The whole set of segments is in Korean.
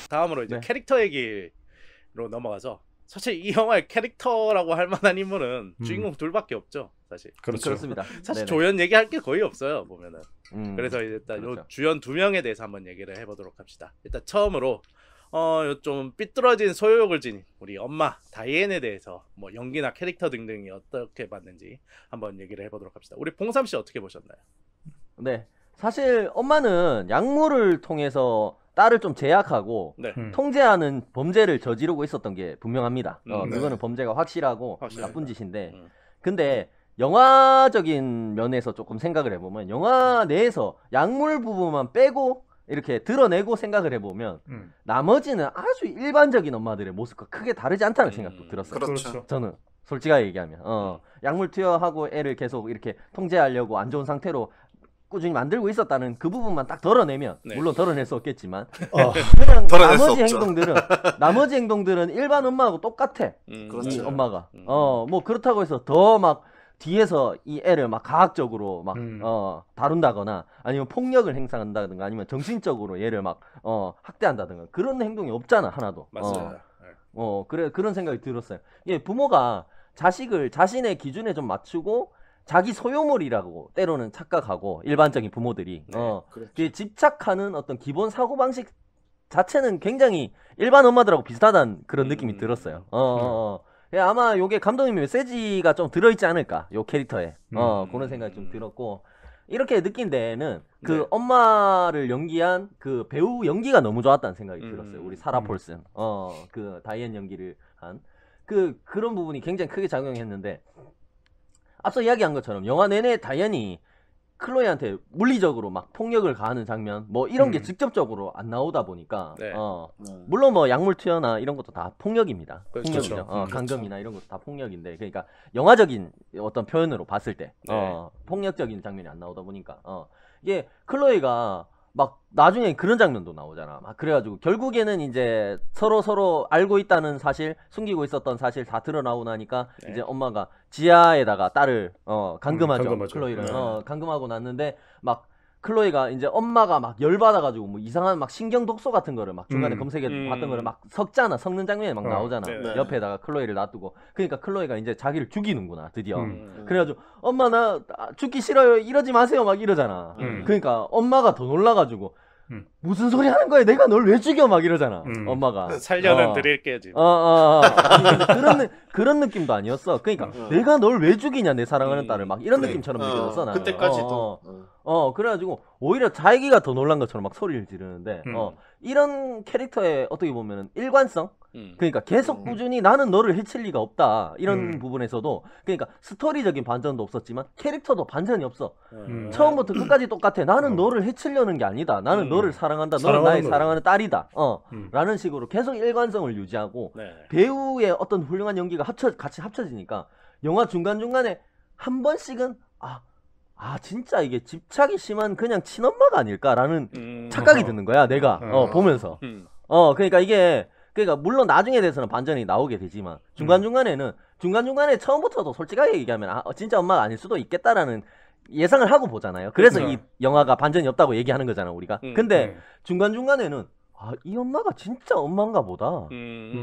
다음으로 이제 네. 캐릭터 얘기로 넘어가서 사실 이 영화의 캐릭터라고 할 만한 인물은 주인공 둘밖에 없죠, 사실. 그렇죠. 그렇습니다. 사실 네네. 조연 얘기할 게 거의 없어요, 보면은. 그래서 일단 그렇죠. 요 주연 2명에 대해서 한번 얘기를 해보도록 합시다. 일단 처음으로 좀 삐뚤어진 소유욕을 지닌 우리 엄마 다이앤에 대해서 뭐 연기나 캐릭터 등등이 어떻게 봤는지 한번 얘기를 해보도록 합시다. 우리 봉삼 씨 어떻게 보셨나요? 네. 사실 엄마는 약물을 통해서 딸을 좀 제약하고 네. 통제하는 범죄를 저지르고 있었던 게 분명합니다. 네. 그거는 범죄가 확실하고 확실합니다. 나쁜 짓인데 근데 영화적인 면에서 조금 생각을 해보면 영화 내에서 약물 부분만 빼고 이렇게 드러내고 생각을 해보면 나머지는 아주 일반적인 엄마들의 모습과 크게 다르지 않다는 생각도 들었어요. 그렇죠. 저는 솔직하게 얘기하면 약물 투여하고 애를 계속 이렇게 통제하려고 안 좋은 상태로 꾸준히 만들고 있었다는 그 부분만 딱 덜어내면 네. 물론 덜어낼 수 없겠지만 그냥 덜어낼 수 나머지 없죠. 나머지 행동들은 일반 엄마하고 똑같아. 이 그렇죠. 엄마가 뭐 그렇다고 해서 더 막 뒤에서 이 애를 막 가학적으로 막 다룬다거나 아니면 폭력을 행사한다든가 아니면 정신적으로 얘를 막 학대한다든가 그런 행동이 없잖아, 하나도. 맞습니다. 그래 그런 생각이 들었어요. 예, 부모가 자식을 자신의 기준에 좀 맞추고 자기 소유물이라고 때로는 착각하고 일반적인 부모들이 그 집착하는 어떤 기본 사고방식 자체는 굉장히 일반 엄마들하고 비슷하다는 그런 느낌이 들었어요. 예, 아마 요게 감독님의 메시지가 좀 들어있지 않을까, 요 캐릭터에. 그런 생각이 좀 들었고, 이렇게 느낀 데에는 그 네. 엄마를 연기한 그 배우 연기가 너무 좋았다는 생각이 들었어요. 우리 사라 폴슨. 그 다이앤 연기를 한. 그런 부분이 굉장히 크게 작용했는데, 앞서 이야기한 것처럼 영화 내내 다이앤이 클로이한테 물리적으로 막 폭력을 가하는 장면 뭐 이런 게 직접적으로 안 나오다 보니까 네. 물론 뭐 약물 투여나 이런 것도 다 폭력입니다. 그렇죠. 폭력이죠. 그렇죠. 강금이나 이런 것도 다 폭력인데 그러니까 영화적인 어떤 표현으로 봤을 때 네. 폭력적인 장면이 안 나오다 보니까 이게 클로이가 막 나중에 그런 장면도 나오잖아. 막 그래가지고 결국에는 이제 서로 알고 있다는 사실, 숨기고 있었던 사실 다 드러나고 나니까 네. 이제 엄마가 지하에다가 딸을 감금하죠. 감금하죠. 클로이를 네. 감금하고 났는데 막 클로이가 이제 엄마가 막 열받아가지고 뭐 이상한 막 신경 독소 같은 거를 막 중간에 검색해 봤던 거를 막 섞는 장면이 막 나오잖아. 네. 옆에다가 클로이를 놔두고 그러니까 클로이가 이제 자기를 죽이는구나 드디어. 그래가지고 엄마 나 죽기 싫어요 이러지 마세요 막 이러잖아. 그러니까 엄마가 더 놀라가지고 무슨 소리 하는 거야 내가 널 왜 죽여 막 이러잖아. 엄마가 살려는 드릴게 지금. 아니, 그런 느낌도 아니었어. 그러니까 내가 널 왜 죽이냐 내 사랑하는 딸을 막 이런 느낌처럼 느껴졌어 나는. 그때까지도. 그래가지고 오히려 자기가 더 놀란 것처럼 막 소리를 지르는데 이런 캐릭터의 어떻게 보면 일관성? 그러니까 계속 꾸준히 나는 너를 해칠 리가 없다 이런 부분에서도 그러니까 스토리적인 반전도 없었지만 캐릭터도 반전이 없어. 처음부터 끝까지 똑같아. 나는 너를 해치려는 게 아니다. 나는 너를 사랑한다. 너는 나의 사랑하는 딸이다. 라는 식으로 계속 일관성을 유지하고 네. 배우의 어떤 훌륭한 연기가 같이 합쳐지니까 영화 중간중간에 한 번씩은 진짜 이게 집착이 심한 그냥 친엄마가 아닐까라는 착각이 드는 거야 내가 보면서. 그러니까 이게 물론 나중에 대해서는 반전이 나오게 되지만 중간중간에 처음부터도 솔직하게 얘기하면 진짜 엄마가 아닐 수도 있겠다라는 예상을 하고 보잖아요. 그래서 이 영화가 반전이 없다고 얘기하는 거잖아 우리가. 근데 중간중간에는 이 엄마가 진짜 엄마인가 보다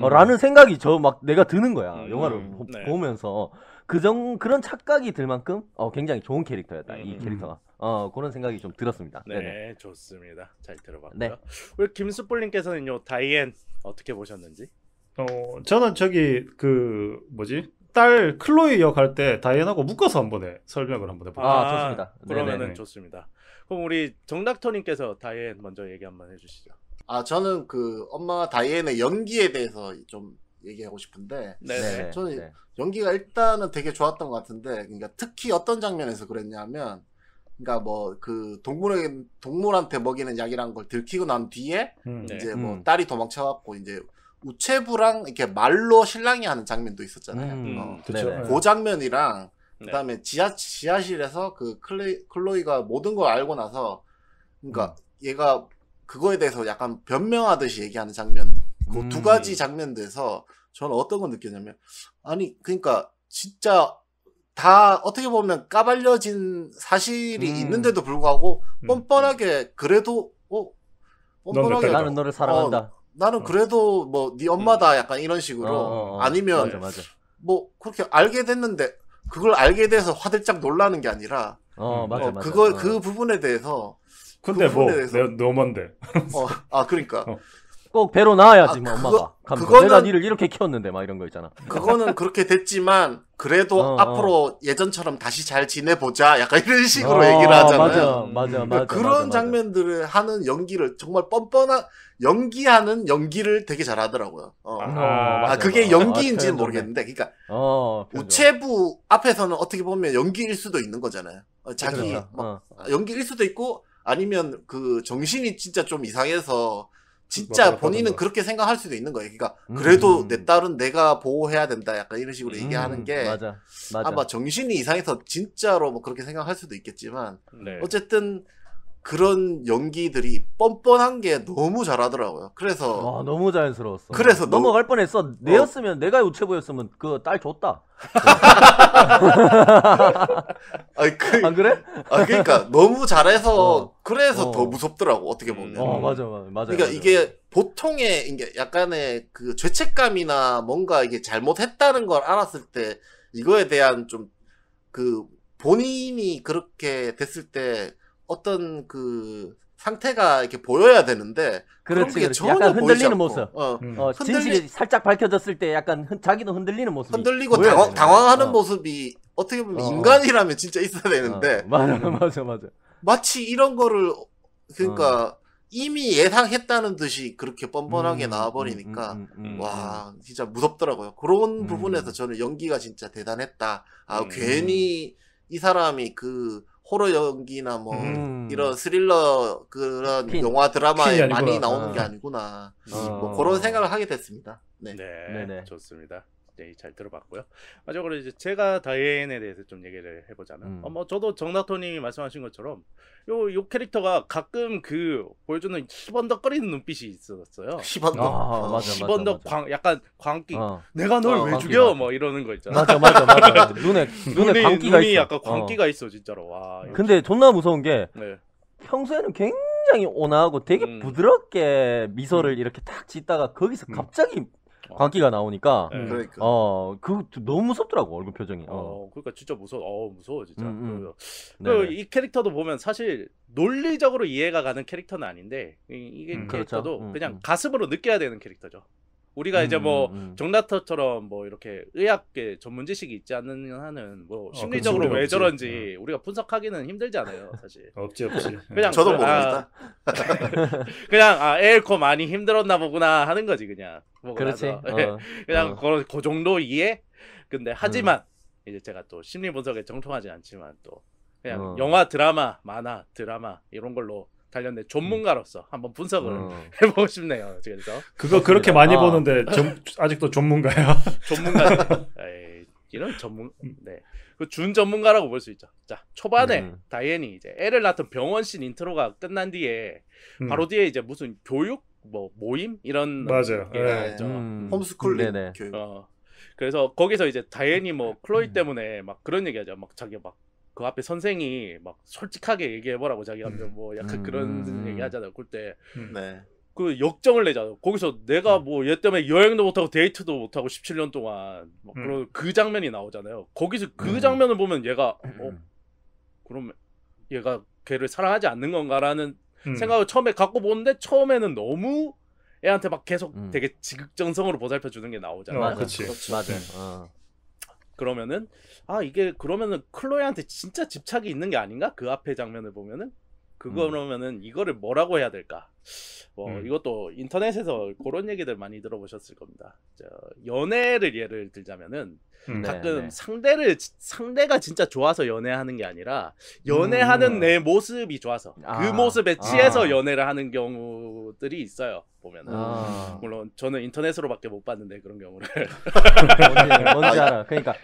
라는 생각이 막 내가 드는 거야 영화를 보면서. 그런 착각이 들 만큼 굉장히 좋은 캐릭터였다 이 캐릭터가. 그런 생각이 좀 들었습니다. 네, 네네. 좋습니다. 잘 들어봤고요. 네. 우리 김수뿔님께서는 요 다이앤 어떻게 보셨는지? 저는 저기 딸 클로이 역 할 때 다이앤하고 묶어서 설명을 한번 해볼게요. 좋습니다. 그러면은 네네. 좋습니다. 그럼 우리 정닥터님께서 다이앤 먼저 얘기 한번 해주시죠. 저는 그 엄마 다이앤의 연기에 대해서 좀 얘기하고 싶은데 네. 저는 연기가 일단은 되게 좋았던 것 같은데 그러니까 특히 어떤 장면에서 그랬냐면 그러니까 뭐 그 동물한테 먹이는 약이란 걸 들키고 난 뒤에 이제 뭐 딸이 도망쳐갖고 이제 우체부랑 이렇게 말로 실랑이 하는 장면도 있었잖아요. 그렇죠. 그 장면이랑 그다음에 지하실에서 그 클로이가 모든 걸 알고 나서 그러니까 얘가 그거에 대해서 약간 변명하듯이 얘기하는 장면 그 두 가지 장면에서 저는 어떤 걸 느꼈냐면 그러니까 진짜 다 어떻게 보면 까발려진 사실이 있는데도 불구하고 뻔뻔하게 그래도 뻔뻔하게 나는 너를 사랑한다. 나는 그래도 뭐 네 엄마다 약간 이런 식으로 아니면 맞아. 뭐 그렇게 알게 됐는데 그걸 알게 돼서 화들짝 놀라는 게 아니라 맞아. 그걸 그 부분에 대해서 근데 뭐 부분에 대해서- 내가 너만데. 그러니까 꼭 배로 나와야지 뭐 엄마가. 그거는- 내가 니를 이렇게 키웠는데 막 이런 거 있잖아. 그거는 그렇게 됐지만 그래도 앞으로 예전처럼 다시 잘 지내보자 약간 이런 식으로 얘기를 하잖아요. 맞아. 그런 장면들을 하는 연기를 정말 뻔뻔한 연기하는 연기를 되게 잘하더라고요. 맞아, 그게 맞아. 연기인지는 표현 모르겠는데, 그러니까 표현 우체부 앞에서는 어떻게 보면 연기일 수도 있는 거잖아요. 자기 그렇죠. 막 연기일 수도 있고 아니면 그 정신이 진짜 좀 이상해서 진짜 뭐 본인은 그렇다던가. 그렇게 생각할 수도 있는 거예요. 그러니까 그래도 내 딸은 내가 보호해야 된다 약간 이런 식으로 얘기하는 게 맞아. 아마 정신이 이상해서 진짜로 뭐 그렇게 생각할 수도 있겠지만 네. 어쨌든 그런 연기들이 뻔뻔한 게 너무 잘하더라고요. 그래서 와 너무 자연스러웠어. 그래서 넘어갈 뻔했어. 내였으면 내가 우체부였으면 그 딸 줬다. 안 그래? 그러니까 너무 잘해서 그래서 어. 더 무섭더라고 어떻게 보면. 맞아. 그러니까 이게 보통의 이게 약간의 그 죄책감이나 뭔가 이게 잘못했다는 걸 알았을 때 이거에 대한 좀 그 본인이 그렇게 됐을 때 어떤 그 상태가 이렇게 보여야 되는데 그런 게 전혀 약간 보이지 흔들리는 않고, 모습. 진실이 살짝 밝혀졌을 때 약간 자기도 흔들리는 모습. 흔들리고 당황하는 모습이 어떻게 보면 인간이라면 진짜 있어야 되는데 맞아. 마치 이런 거를 그러니까 이미 예상했다는 듯이 그렇게 뻔뻔하게 나와버리니까 와 진짜 무섭더라고요. 그런 부분에서 저는 연기가 진짜 대단했다. 괜히 이 사람이 그 호러 연기나 뭐 이런 스릴러 그런 영화 드라마에 많이 나오는 게 아니구나. 뭐 그런 생각을 하게 됐습니다. 네. 네, 좋습니다. 네, 잘 들어봤고요. 마지막으로 이제 제가 다이앤에 대해서 좀 얘기를 해보자면, 뭐 저도 정나토님이 말씀하신 것처럼 요 캐릭터가 가끔 그 보여주는 희번덕거리는 눈빛이 있었어요. 희번덕. 희번덕 약간 광기. 내가 널 왜 죽여? 뭐 이러는 거 있잖아. 맞아. 눈에 광기가 눈이 있어. 약간 광기가 있어 진짜로. 와. 근데 존나 무서운 게 네. 평소에는 굉장히 온화하고 되게 부드럽게 미소를 이렇게 탁 짓다가 거기서 갑자기 광기가 나오니까 그러니까. 그 너무 무섭더라고 얼굴 표정이. 그러니까 진짜 무서워 진짜. 이 캐릭터도 보면 사실 논리적으로 이해가 가는 캐릭터는 아닌데 이게 캐릭터도 그렇죠. 그냥 가슴으로 느껴야 되는 캐릭터죠. 우리가 이제 뭐 정나터처럼 뭐 이렇게 의학계 전문 지식이 있지 않는 한은 뭐 심리적으로 왜 저런지 우리가 분석하기는 힘들잖아요, 사실. 없지. 그냥 저도 모릅니다. 그냥 에일코 많이 힘들었나 보구나 하는 거지 그냥. 그렇지. 그냥 그 정도 이해. 근데 하지만 이제 제가 또 심리 분석에 정통하지 않지만 또 그냥 영화, 드라마, 만화, 드라마 이런 걸로 관련된 전문가로서 한번 분석을 해보고 싶네요. 그래서 그거 그렇게 많이 보는데 아직도 전문가야? 전문가. 이런 전문. 네. 그 준 전문가라고 볼 수 있죠. 자, 초반에 다이앤이 이제 애를 낳던 병원씬 인트로가 끝난 뒤에 바로 뒤에 이제 무슨 교육 뭐 모임 이런 맞아요. 홈스쿨링 교육. 그래서 거기서 이제 다이앤이 뭐 클로이 때문에 막 그런 얘기하죠. 막 자기 막 그 앞에 선생이 막 솔직하게 얘기해보라고 자기가 뭐 약간 그런 얘기하잖아요. 그때 그 역정을 내잖아요. 거기서 내가 뭐 얘 때문에 여행도 못하고 데이트도 못하고 17년 동안 그 장면이 나오잖아요. 거기서 그 장면을 보면 얘가 그럼 얘가 걔를 사랑하지 않는 건가라는 생각을 처음에 갖고 보는데 처음에는 너무 애한테 막 계속 되게 지극정성으로 보살펴 주는 게 나오잖아요. 맞아. 그러면은 이게 그러면은 클로이한테 진짜 집착이 있는 게 아닌가? 그 앞에 장면을 보면은 그러면은 이거를 뭐라고 해야 될까? 이것도 인터넷에서 그런 얘기들 많이 들어보셨을 겁니다. 연애를 예를 들자면은 가끔 상대가 진짜 좋아서 연애하는 게 아니라 연애하는 내 모습이 좋아서 그 모습에 취해서 연애를 하는 경우들이 있어요. 보면은 물론 저는 인터넷으로밖에 못 봤는데 그런 경우를 뭔지 알아. 그러니까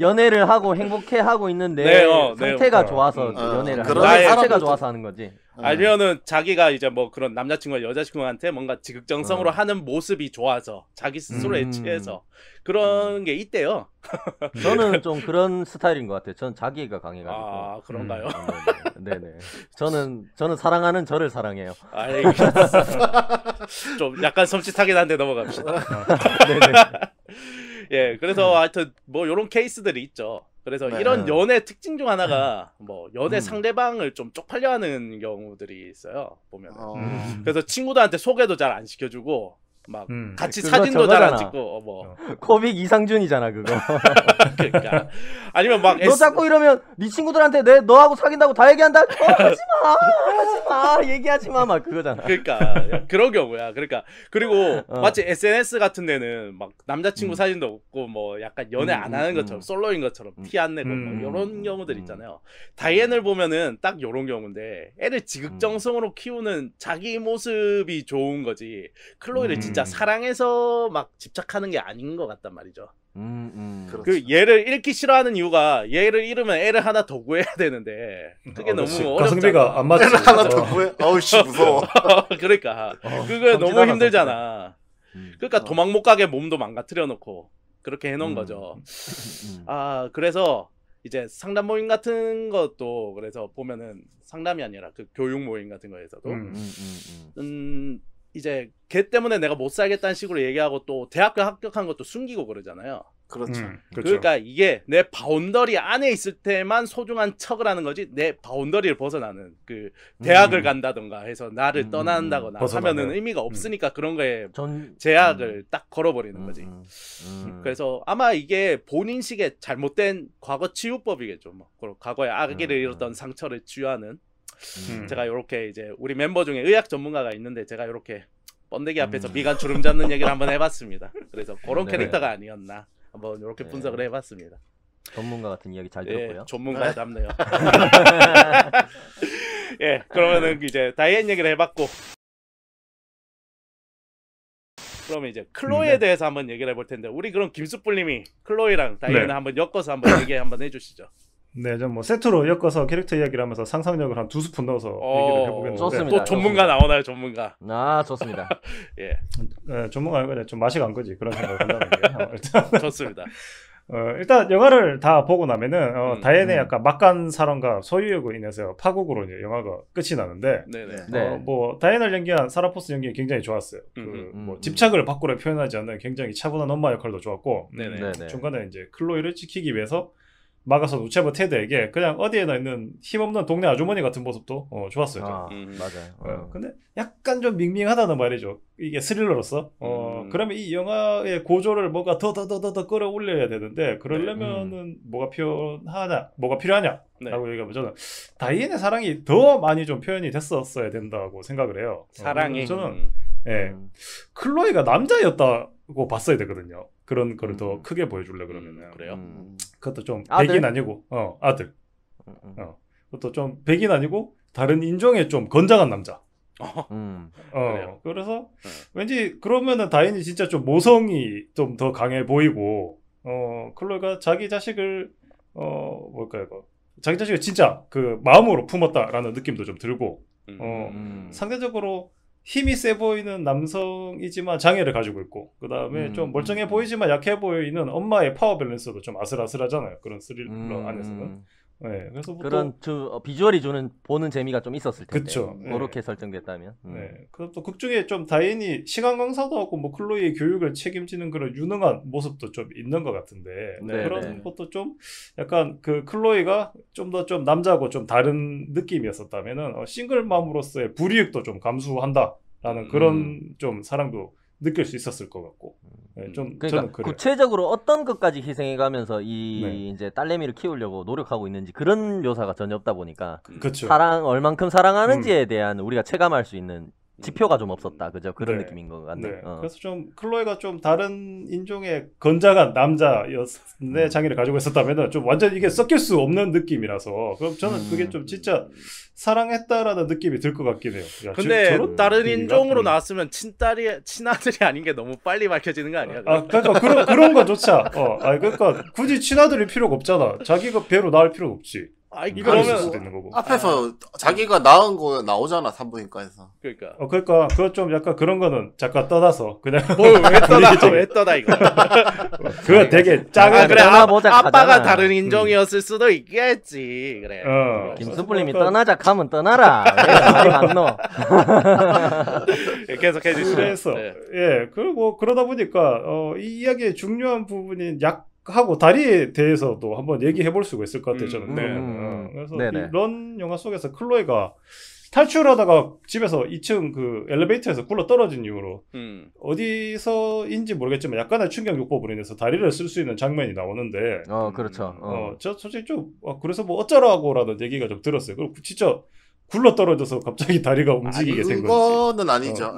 연애를 하고 행복해하고 있는데 네, 상태가 네. 좋아서 어, 연애를 그런 하는 사람들도- 상태가 좋아서 하는 거지. 아니면은 자기가 이제 뭐 그런 남자친구나 여자친구한테 뭔가 지극정성으로 어. 하는 모습이 좋아서 자기 스스로에 음. 취해서 그런 게 있대요. 저는 좀 그런 스타일인 것 같아요. 전 자기가 강해가지고. 아 그런가요? 네네. 저는 사랑하는 저를 사랑해요. 알겠습니다. 좀 약간 섬찟하긴 한데 넘어갑시다. 네네. 예, 그래서 하여튼 뭐 이런 케이스들이 있죠. 그래서 네. 이런 연애 특징 중 하나가 뭐 연애 음. 상대방을 좀 쪽팔려하는 경우들이 있어요. 보면. 어. 그래서 친구들한테 소개도 잘 안 시켜주고 막 같이 그거 사진도 잘 안 저거잖아. 찍고 뭐 코빅 이상준이잖아 그거. 그러니까 아니면 막 너 자꾸 이러면 네 친구들한테 내 너하고 사귄다고 다 얘기한다. 하지마 얘기하지마 막 그거잖아. 그러니까 야, 그런 경우야. 그러니까 그리고 어. 마치 SNS 같은 데는 막 남자친구 사진도 없고 뭐 약간 연애 안 하는 것처럼 솔로인 것처럼 티 안 내고 뭐 이런 경우들 있잖아요. 다이앤을 보면은 딱 이런 경우인데 애를 지극정성으로 키우는 자기 모습이 좋은 거지. 클로이를 진짜 사랑해서 막 집착하는 게 아닌 것 같단 말이죠. 그렇죠. 그 얘를 잃기 싫어하는 이유가 얘를 잃으면 애를 하나 더 구해야 되는데 그게 너무 그렇지. 어렵잖아. 가성비가 안 맞지. 애를 하나 더 구해? 어우씨 무서워. 그러니까 그게 너무 성질나다, 힘들잖아. 그러니까 어. 도망 못 가게 몸도 망가뜨려 놓고 그렇게 해놓은 거죠. 아 그래서 이제 상담 모임 같은 것도 그래서 보면은 상담이 아니라 그 교육 모임 같은 거에서도 이제 걔 때문에 내가 못 살겠다는 식으로 얘기하고 또 대학교 합격한 것도 숨기고 그러잖아요. 그렇죠. 그렇죠. 그러니까 이게 내 바운더리 안에 있을 때만 소중한 척을 하는 거지 내 바운더리를 벗어나는 그 대학을 간다던가 해서 나를 떠난다거나 벗어나네요. 하면은 의미가 없으니까 그런 거에 전 제약을 딱 걸어버리는 거지. 그래서 아마 이게 본인식의 잘못된 과거 치유법이겠죠. 뭐 그리고 과거에 아기를 잃었던 상처를 치유하는. 제가 이렇게 이제 우리 멤버 중에 의학 전문가가 있는데 제가 이렇게 번데기 앞에서 미간 주름 잡는 얘기를 한번 해봤습니다. 그래서 그런 네. 캐릭터가 아니었나 한번 이렇게 분석을 해봤습니다. 전문가 같은 이야기 잘 예, 들었고요. 전문가 답네요. 예, 그러면은 이제 다이앤 얘기를 해봤고, 그러면 이제 클로이에 대해서 한번 얘기를 해볼 텐데, 우리 그럼 김수뿔님이 클로이랑 다이앤을 네. 한번 엮어서 한번 얘기 한번 해주시죠. 네, 전 뭐 세트로 엮어서 캐릭터 이야기를 하면서 상상력을 한 2스푼 넣어서 얘기를 해보겠는데 좋습니다. 또 전문가 나오나요, 전문가? 아 좋습니다. 예, 네, 전문가는 그냥 좀 맛이 간 거지 그런 생각을 한다는 게 일단 좋습니다. 일단 영화를 다 보고 나면은 다이앤의 약간 막간 사랑과 소유욕으로 인해서 파국으로 이제 영화가 끝이 나는데 네네. 네. 뭐 다이앤을 연기한 사라 포스 연기 굉장히 좋았어요. 뭐 집착을 밖으로 표현하지 않는 굉장히 차분한 엄마 역할도 좋았고 네네. 네네. 중간에 이제 클로이를 지키기 위해서 막아서 우체부 테드에게 그냥 어디에나 있는 힘없는 동네 아주머니 같은 모습도 좋았어요. 아 저는. 맞아요. 근데 약간 좀 밍밍하다는 말이죠. 이게 스릴러로서. 그러면 이 영화의 고조를 뭔가 더 끌어올려야 되는데 그러려면은 뭐가 필요하냐? 네. 라고 얘기하면 저는 다이앤의 사랑이 더 많이 좀 표현이 됐었어야 된다고 생각을 해요. 사랑이. 저는 예, 클로이가 남자였다고 봤어야 되거든요. 그런 거를 더 크게 보여줄래 그러면은. 그래요? 그것도 좀 아들? 백인 아니고 아들. 그것도 좀 백인 아니고 다른 인종의 좀 건장한 남자. 그래요? 그래서 왠지 그러면은 다인이 진짜 좀 모성이 좀 더 강해 보이고 클로이가 자기 자식을 뭘까요 이거 자기 자식을 진짜 그 마음으로 품었다라는 느낌도 좀 들고 상대적으로 힘이 세 보이는 남성이지만 장애를 가지고 있고 그 다음에 좀 멀쩡해 보이지만 약해 보이는 엄마의 파워 밸런스도 좀 아슬아슬하잖아요. 그런 스릴러 안에서는. 네, 그래서 그런 비주얼이 보는 재미가 좀 있었을 텐데. 그쵸. 그렇게 설정됐다면. 네. 그것도 극 중에 좀 다인이 시간 강사도 하고 뭐 클로이의 교육을 책임지는 그런 유능한 모습도 좀 있는 것 같은데 네, 그런 네. 것도 좀 약간 그 클로이가 좀 더 좀 남자고 좀 다른 느낌이었었다면은 싱글맘으로서의 불이익도 좀 감수한다라는 그런 좀 사랑도 느낄 수 있었을 것 같고. 네, 좀 그러니까 저는 그래요. 구체적으로 어떤 것까지 희생해가면서 이 네. 이제 딸내미를 키우려고 노력하고 있는지 그런 묘사가 전혀 없다 보니까 그렇죠. 얼만큼 사랑하는지에 대한 우리가 체감할 수 있는 지표가 좀 없었다. 그죠? 그런 네. 느낌인 것 같네. 네. 그래서 좀 클로이가 좀 다른 인종의 건장한 남자였는데 장애를 가지고 있었다면은 좀 완전 이게 섞일 수 없는 느낌이라서 그럼 저는 그게 좀 진짜 사랑했다라는 느낌이 들 것 같긴 해요. 야, 근데 저런 다른 분위기가? 인종으로 나왔으면 친아들이 아닌 게 너무 빨리 밝혀지는 거 아니야? 아, 그러니까 그런 거조차. 그러니까 굳이 친아들일 필요가 없잖아. 자기가 배로 낳을 필요가 없지. 아이 이거 있을 수도 그러면 있는 거고. 앞에서 자기가 낳은 거 나오잖아 산부인과에서. 그러니까 그러니까 그거 좀 약간 그런 거는 잠깐 떠나서 그냥 왜 떠나 이거? 그거 되게 작은 그래 떠나보자 아빠가 하잖아. 다른 인종이었을 수도 있겠지. 그래. 김수풀님이 떠나자 가면 떠나라. 왜 말이 많노? 계속 해주시죠. 그래서 네. 예 그리고 그러다 보니까 이 이야기의 중요한 부분인 약하고 다리에 대해서도 한번 얘기해 볼 수가 있을 것 같아요. 저는. 네. 그래서 네네. 이런 영화 속에서 클로이가 탈출하다가 집에서 2층 그 엘리베이터에서 굴러 떨어진 이후로 어디서인지 모르겠지만 약간의 충격요법으로 인해서 다리를 쓸 수 있는 장면이 나오는데 그렇죠. 저 솔직히 좀 그래서 뭐 어쩌라고라는 얘기가 좀 들었어요. 그리고 진짜 굴러 떨어져서 갑자기 다리가 움직이게 된 건지. 그거는 아니죠.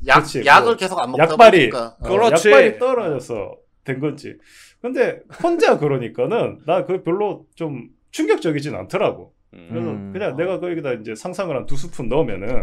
그치, 약을 계속 안 먹다 약발이 보니까. 그렇지. 약발이 떨어져서 된 건지. 근데 혼자 그러니까는 나 그거 별로 좀 충격적이진 않더라고. 그래서 그냥 내가 거기다 이제 상상을 한 2스푼 넣으면은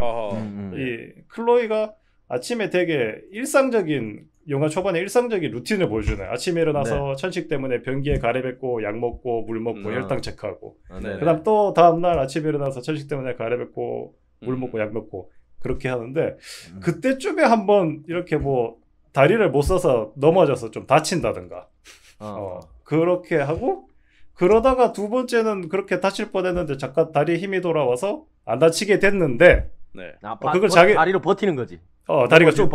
이 클로이가 아침에 되게 일상적인 영화 초반에 일상적인 루틴을 보여주네. 아침에 일어나서 천식 때문에 변기에 가래뱉고 약 먹고 물 먹고 혈당 체크하고 그다음 또 다음날 아침에 일어나서 천식 때문에 가래뱉고 물 먹고 약 먹고 그렇게 하는데 그때쯤에 한번 이렇게 뭐 다리를 못 써서 넘어져서 좀 다친다든가 그렇게 하고 그러다가 두 번째는 그렇게 다칠 뻔했는데 잠깐 다리에 힘이 돌아와서 안 다치게 됐는데 그걸 자기 다리로 버티는 거지. 다리가 좀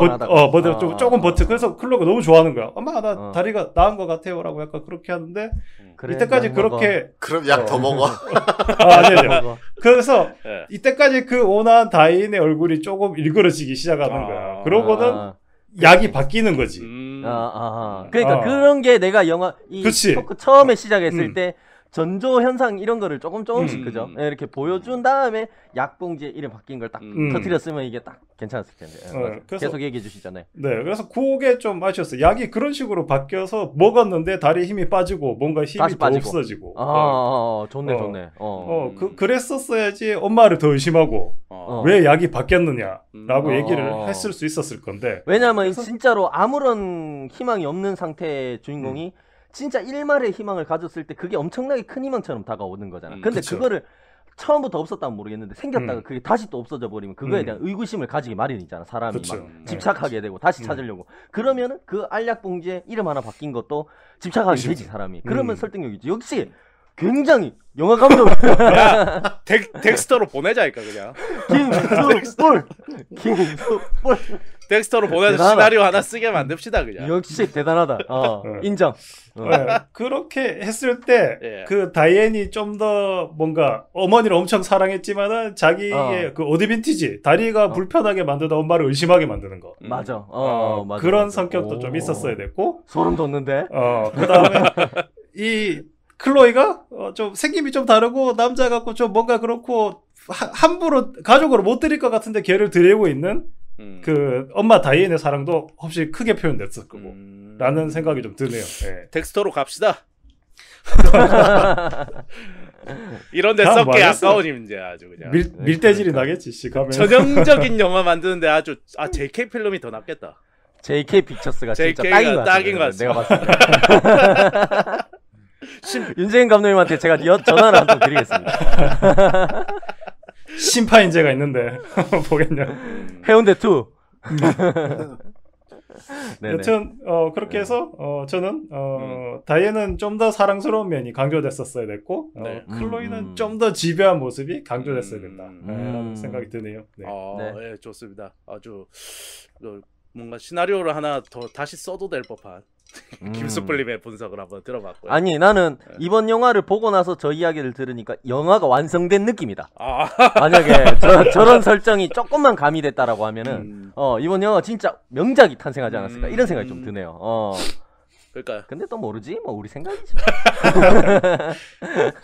조금 버텨. 그래서 클로가 너무 좋아하는 거야. 엄마 나 다리가 나은 것 같아요라고 약간 그렇게 하는데 그래, 이때까지 그렇게 그럼 약 더 먹어. 아니요. 그래서 이때까지 그 온화한 다인의 얼굴이 조금 일그러지기 시작하는 거야. 그러고는 약이 바뀌는 거지. 그러니까 그런 게 내가 영화 이 그치. 토크 처음에 시작했을 때 전조 현상 이런 거를 조금씩 그죠? 이렇게 보여준 다음에 약봉지에 이름 바뀐 걸 딱 터뜨렸으면 이게 딱 괜찮았을 텐데. 계속 얘기해 주시잖아요. 네, 그래서 그게 좀 아쉬웠어요. 약이 그런 식으로 바뀌어서 먹었는데 다리에 힘이 빠지고 뭔가 힘이 다시 더 빠지고. 없어지고. 좋네. 그랬었어야지 엄마를 더 의심하고 왜 약이 바뀌었느냐라고 얘기를 했을 수 있었을 건데. 왜냐면 진짜로 아무런 희망이 없는 상태의 주인공이 진짜 일말의 희망을 가졌을 때 그게 엄청나게 큰 희망처럼 다가오는 거잖아. 근데 그쵸. 그거를 처음부터 없었다면 모르겠는데 생겼다가 그게 다시 또 없어져 버리면 그거에 대한 의구심을 가지기 마련이잖아. 사람이 그쵸. 막 집착하게 되고 다시 찾으려고. 그러면은 그 알약 봉지에 이름 하나 바뀐 것도 집착하게 되지 사람이. 그러면 설득력이지. 역시 굉장히 영화 감독 야, 덱스터로 보내자니까 그냥. 김수볼 덱스터로 보내서 대단하다. 시나리오 하나 쓰게 만듭시다 그냥. 역시 대단하다. 인정. 그렇게 했을 때 그 다이앤이 좀 더 뭔가 어머니를 엄청 사랑했지만은 자기의 그 어드밴티지 다리가 불편하게 만드는 엄마를 의심하게 만드는 거. 맞아. 맞아. 그런 맞아. 성격도 좀 있었어야 됐고. 소름 돋는데. 그다음에 이 클로이가 좀 생김이 좀 다르고 남자 같고 좀 뭔가 그렇고 함부로 가족으로 못 드릴 것 같은데 걔를 드리고 있는 그 엄마 다이앤의 사랑도 혹시 크게 표현됐을 거고 라는 생각이 좀 드네요. 덱스터로 갑시다. 이런 데 다 썩게 망했어. 아까운 문제 아주 그냥. 밀대질이 나겠지 씨 가면. 전형적인 영화 만드는데 아주 JK 필름이 더 낫겠다. JK 픽처스가 진짜 JK 가 딱인 것 딱인 것 같습니다. 내가 봤을 때. 윤재인 감독님한테 제가 전화를 한 통 드리겠습니다. 심파인제가 있는데 보겠냐. 해운대 2. 여튼 그렇게 해서 저는 다이앤은 좀 더 사랑스러운 면이 강조됐었어야 됐고 클로이는 좀 더 집요한 모습이 강조됐어야 된다 라는 생각이 드네요. 네, 좋습니다. 아주 뭔가 시나리오를 하나 더 다시 써도 될 법한 김수풀님의 분석을 한번 들어봤고요. 아니 나는 이번 영화를 보고 나서 저 이야기를 들으니까 영화가 완성된 느낌이다. 만약에 저런 설정이 조금만 가미됐다라고 하면은 이번 영화가 진짜 명작이 탄생하지 않았을까 이런 생각이 좀 드네요. 그러니까 근데 또 모르지 뭐 우리 생각이지.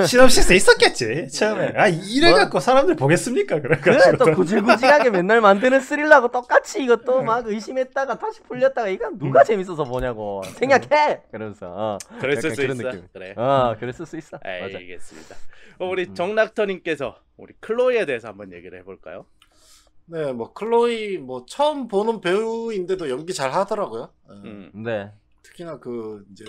시놉시스 있었겠지 처음에. 아 이래갖고 사람들 보겠습니까? 그래 그래가지고 또 구질구질하게 맨날 만드는 스릴러하고 똑같이 이것도 막 의심했다가 다시 풀렸다가 이건 누가 재밌어서 보냐고 생각해. 그러면서 그랬을 약간 수 그런 있어. 느낌. 그래. 그랬을 수 있어. 맞아. 알겠습니다. 우리 정락터님께서 우리 클로이에 대해서 한번 얘기를 해볼까요? 네, 뭐 클로이 뭐 처음 보는 배우인데도 연기 잘 하더라고요. 네. 특히나 그 이제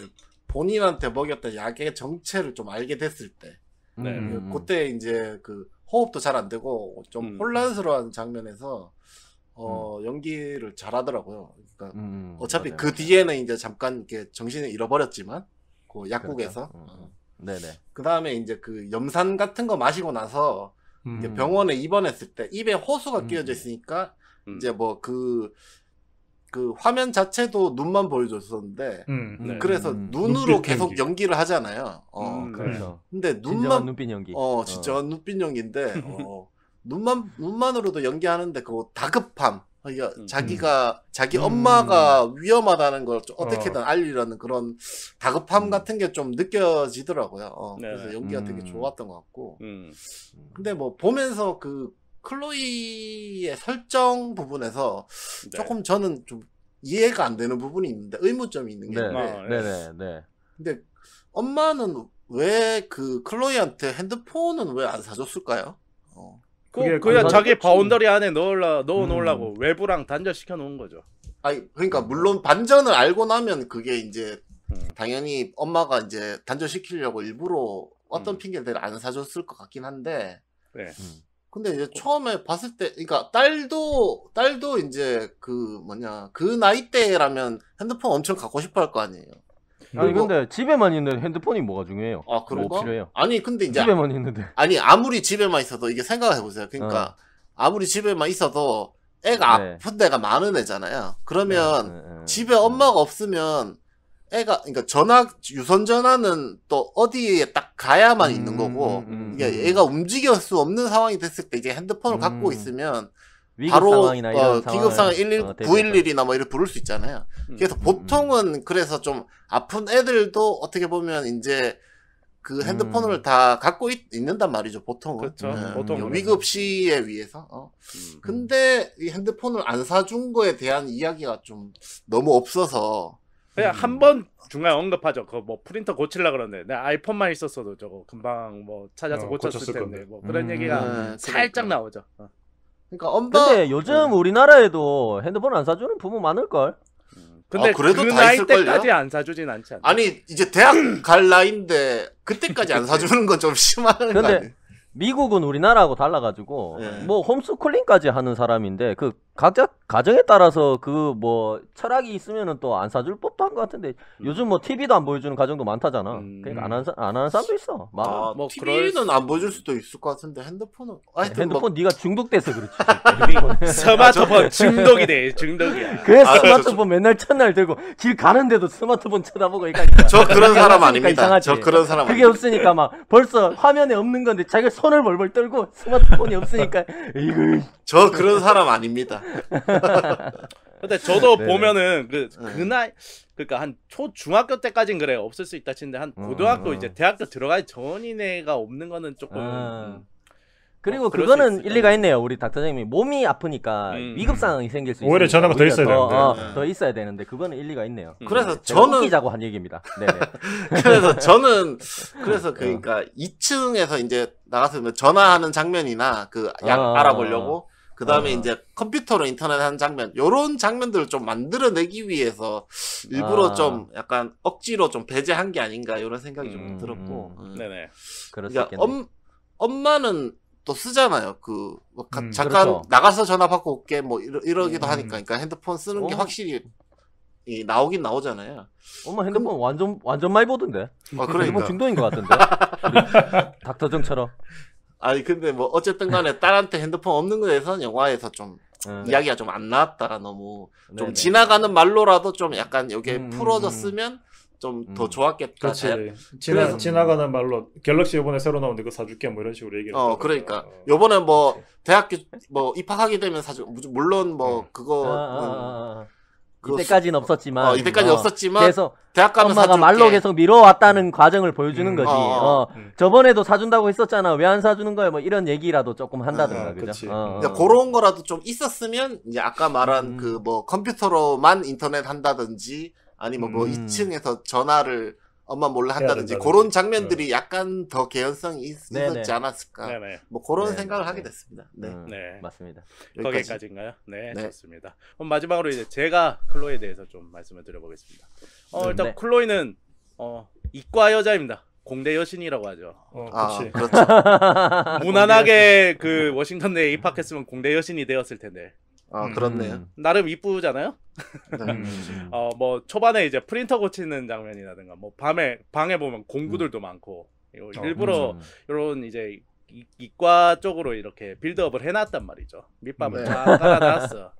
본인한테 먹였던 약의 정체를 좀 알게 됐을 때, 네. 그때 이제 그 호흡도 잘 안 되고 좀 혼란스러운 장면에서 연기를 잘하더라고요. 그러니까 어차피 맞아요. 그 뒤에는 이제 잠깐 이렇게 정신을 잃어버렸지만 그 약국에서. 그렇죠. 네네. 그 다음에 이제 그 염산 같은 거 마시고 나서 이제 병원에 입원했을 때 입에 호수가 끼어져 있으니까 이제 뭐 그 화면 자체도 눈만 보여줬었는데 네. 그래서 눈으로 눈빛 계속 연기. 연기를 하잖아요. 그렇죠. 근데 진정한 눈만 눈빛 연기. 진짜 눈빛 연기인데 눈만으로도 연기하는데 그 다급함. 자기가 자기 엄마가 위험하다는 걸 어떻게든 알리려는 그런 다급함 같은 게 좀 느껴지더라고요. 그래서 연기가 되게 좋았던 것 같고. 근데 뭐 보면서 그 클로이의 설정 부분에서 네. 조금 저는 좀 이해가 안 되는 부분이 있는데 의문점이 있는 게 네. 있는데 네네. 근데 엄마는 왜 그 클로이한테 핸드폰은 왜 안 사줬을까요? 그게 그냥 자기 그렇지. 바운더리 안에 넣어놓으려고 외부랑 단절시켜 놓은 거죠. 아니 그러니까 물론 반전을 알고 나면 그게 이제 당연히 엄마가 이제 단절시키려고 일부러 어떤 핑계를 안 사줬을 것 같긴 한데 네. 근데 이제 처음에 봤을 때 그러니까 딸도 이제 그 나이 때라면 핸드폰 엄청 갖고 싶어 할 거 아니에요. 아니 그리고- 근데 집에만 있는 핸드폰이 뭐가 중요해요? 아 그런가? 뭐 필요해요? 아니 근데 이제 집에만 있는데. 아니 아무리 집에만 있어도 이게 생각해 보세요. 그러니까 아무리 집에만 있어도 애가 네. 아픈 데가 많은 애잖아요. 그러면 네. 집에 엄마가 없으면 애가 그러니까 유선 전화는 또 어디에 딱 가야만 있는 거고 이게 애가 움직일 수 없는 상황이 됐을 때 이제 핸드폰을 갖고 있으면 위급 바로 상황이나 이런 기급 상황 119, 대비해서. 911이나 뭐 이렇게 부를 수 있잖아요. 그래서 보통은 그래서 좀 아픈 애들도 어떻게 보면 이제 그 핸드폰을 다 갖고 있는단 말이죠. 보통은. 그렇죠. 보통은. 위급 시에 위해서. 근데 이 핸드폰을 안 사준 거에 대한 이야기가 좀 너무 없어서 그냥 한 번 중간에 언급하죠. 그 뭐 프린터 고치려 그러는데 내 아이폰만 있었어도 저거 금방 뭐 찾아서 고쳤을 고쳤을 텐데 건데. 뭐 그런 얘기가 살짝 나오죠. 그러니까 엄마 근데 요즘 우리나라에도 핸드폰 안 사주는 부모 많을걸? 근데 그래도 그 다 나이 있을걸요? 때까지 안 사주진 않지 않나? 아니 이제 대학 갈 나이인데 그때까지 안 사주는 건 좀 심한 거 근데 아니에요? 미국은 우리나라하고 달라가지고 네. 뭐 홈스쿨링까지 하는 사람인데 그 각자 가정에 따라서 그 뭐 철학이 있으면은 또 안 사줄 법도 한 것 같은데 요즘 뭐 TV도 안 보여주는 가정도 많다잖아. 그러니까 안 하는 사람도 있어. 막 뭐 TV는 안 보여줄 수도 있을 것 같은데 핸드폰은 하여튼 핸드폰 네가 중독돼서 그렇지. 스마트폰 중독이야. 그래서 아, 스마트폰 맨날 첫날 들고 길 가는데도 스마트폰 쳐다보고 이까니까. 저 그런 사람 없으니까 아닙니다. 이상하지. 저 그런 사람 그게 아닙니다. 없으니까 막 벌써 화면에 없는 건데 자기가 손을 벌벌 떨고 스마트폰이 없으니까 이거 저 그런 사람 아닙니다. 근데 저도 네네. 보면은 그 나이 그러니까 한 중학교 때까진 그래 없을 수 있다 치는데 한 고등학교 이제 대학교 들어가기 전인 애가 없는 거는 조금 그리고 그럴 수 그거는 있을 일리가 있네요. 우리 닥터장님이 몸이 아프니까 위급 상황이 생길 수 있으니까 오히려 전화가 더 있어야 되는데 더 있어야 되는데 그거는 일리가 있네요. 그래서 제가 저는 웃기자고 한 얘기입니다. 네네. 그래서 그러니까 2층에서 이제 나가서 전화하는 장면이나 그 약 알아보려고 그 다음에 이제 컴퓨터로 인터넷 하는 장면 요런 장면들을 좀 만들어내기 위해서 일부러 좀 약간 억지로 좀 배제한 게 아닌가 이런 생각이 좀 들었고 네네. 그럴 수 그러니까 있겠네. 엄마는 또 쓰잖아요. 뭐 잠깐 그렇죠. 나가서 전화 받고 올게 뭐 이러기도 하니까 그러니까 핸드폰 쓰는 게 확실히 나오긴 나오잖아요. 엄마 핸드폰 완전 많이 보던데. 핸드폰 그러니까. 중독인 것 같던데. 우리 닥터정처럼. 아니 근데 뭐 어쨌든 간에 딸한테 핸드폰 없는 거에 대해서는 영화에서 좀 이야기가 좀 안 나왔다. 너무 좀 네네. 지나가는 말로라도 좀 약간 여기에 풀어졌으면 좀 더 좋았겠다. 그렇지. 그래서- 지나가는 말로 갤럭시 이번에 새로 나오는데 그거 사줄게 뭐 이런 식으로 얘기를 했다고. 그러니까 요번에 뭐 대학교 뭐 입학하게 되면 사주 물론 뭐 그거 이때까지는 없었지만 이때까지 없었지만 계속 대학 가면 엄마가 사줄게. 말로 계속 미뤄왔다는 과정을 보여주는 거지. 음. 저번에도 사준다고 했었잖아. 왜 안 사주는 거야? 뭐 이런 얘기라도 조금 한다든가. 그죠? 그치. 그러니까 그런 거라도 좀 있었으면 이제 아까 말한 그 뭐 컴퓨터로만 인터넷 한다든지 아니면 뭐 2층에서 전화를 엄마 몰래 한다든지 된다든지. 그런 장면들이 약간 더 개연성이 있었지 않았을까. 네네. 뭐 그런 네네. 생각을 하게 됐습니다. 네. 네. 맞습니다. 여기까지. 거기까지인가요? 네, 네. 좋습니다. 그럼 마지막으로 이제 제가 클로이에 대해서 좀 말씀을 드려보겠습니다. 일단 네. 클로이는 이과 여자입니다. 공대 여신이라고 하죠. 그렇지. 그렇죠. 무난하게 그 워싱턴대에 입학했으면 공대 여신이 되었을 텐데 그렇네요. 나름 이쁘잖아요. 네. 뭐 초반에 이제 프린터 고치는 장면이라든가 뭐 방에 보면 공구들도 많고 일부러 이런 이제 이과 쪽으로 이렇게 빌드업을 해놨단 말이죠. 밑밥을 네. 쫙 깔아놨어.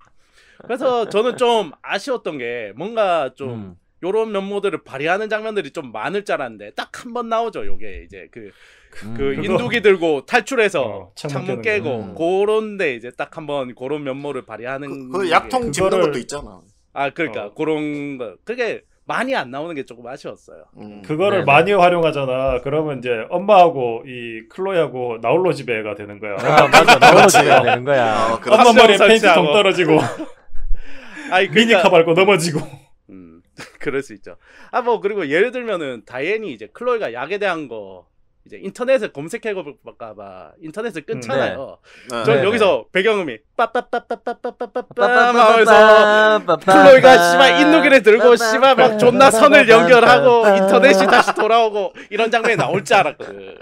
그래서 저는 좀 아쉬웠던 게 뭔가 좀 요런 면모들을 발휘하는 장면들이 좀 많을 줄 알았는데 딱 한 번 나오죠. 요게 이제 그 인두기 들고 탈출해서 창문 깨고 그런데 이제 딱 한 번 그런 면모를 발휘하는 그 약통 짚는 것도 있잖아. 그러니까 그런 거 그게 많이 안 나오는 게 조금 아쉬웠어요. 그거를 네네. 많이 활용하잖아. 그러면 이제 엄마하고 이 클로이하고 나홀로 집에가 되는 거야. 맞아. 나홀로 집에야 되는 거야. 엄마 머리에 설치하고. 페인트통 떨어지고 아니 미니카 밟고 넘어지고. 그럴 수 있죠. 뭐 그리고 예를 들면은 다이앤이 이제 클로이가 약에 대한 거 이제 인터넷에 검색해볼까봐 인터넷을 끊잖아요. 전 네네. 여기서 배경음이 빠빠빠빠빠빠빠빰 하면서 클로이가 씨발 인누기를 들고 씨발 막 존나 선을 연결하고 인터넷이 다시 돌아오고 이런 장면이 나올 줄 알았거든.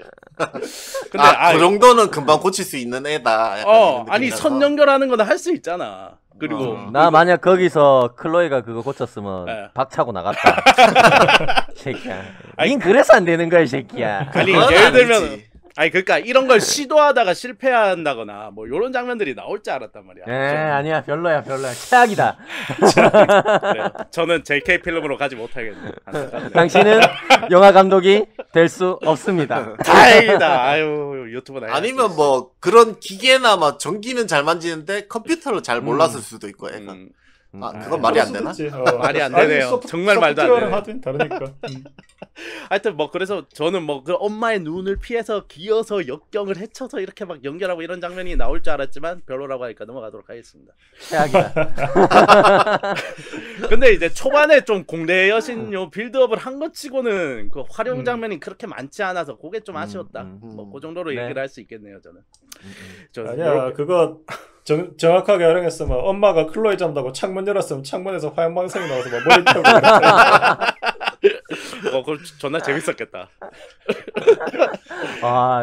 근데 그 정도는 금방 고칠 수 있는 애다. 약간 이런 아니 느낌이라서. 선 연결하는 거는 할 수 있잖아. 그리고 나 만약 거기서 클로이가 그거 고쳤으면 네. 박차고 나갔다. 새끼야. 닌 그래서 안 되는 거야, 이 새끼야. 아니 그건 예를 들면 아니지. 그러니까 이런 걸 시도하다가 실패한다거나 뭐 이런 장면들이 나올 줄 알았단 말이야. 아니야. 별로야. 최악이다. 그래요. 저는 JK 필름으로 가지 못하겠네. 안타깝네요. 당신은 영화 감독이 될 수 없습니다. 다행이다. 아유 유튜브 아니면 뭐 그런 기계나 막 전기는 잘 만지는데 컴퓨터를 잘 몰랐을 수도 있고 약간. 그건 말이 안 되나? 말이 안 되네요. 정말 말도 안 되네. 하든 다르니까. 하여튼 뭐 그래서 저는 뭐 그 엄마의 눈을 피해서 기어서 역경을 헤쳐서 이렇게 막 연결하고 이런 장면이 나올 줄 알았지만 별로라고 하니까 넘어가도록 하겠습니다. 최악이다. 근데 이제 초반에 좀 공대 여신 요 빌드업을 한 것 치고는 그 활용 장면이 그렇게 많지 않아서 그게 좀 아쉬웠다. 뭐 그 정도로 네. 얘기를 할 수 있겠네요 저는. 아니야 그거 정확하게 활용했으면 엄마가 클로이 잡다고 창문 열었으면 창문에서 화염방사이 나와서 막 머리 펴고 그거 존나 재밌었겠다.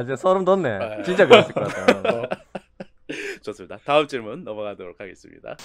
이제 소름 돋네. 진짜 그랬을 것 같다. 좋습니다. 다음 질문 넘어가도록 하겠습니다.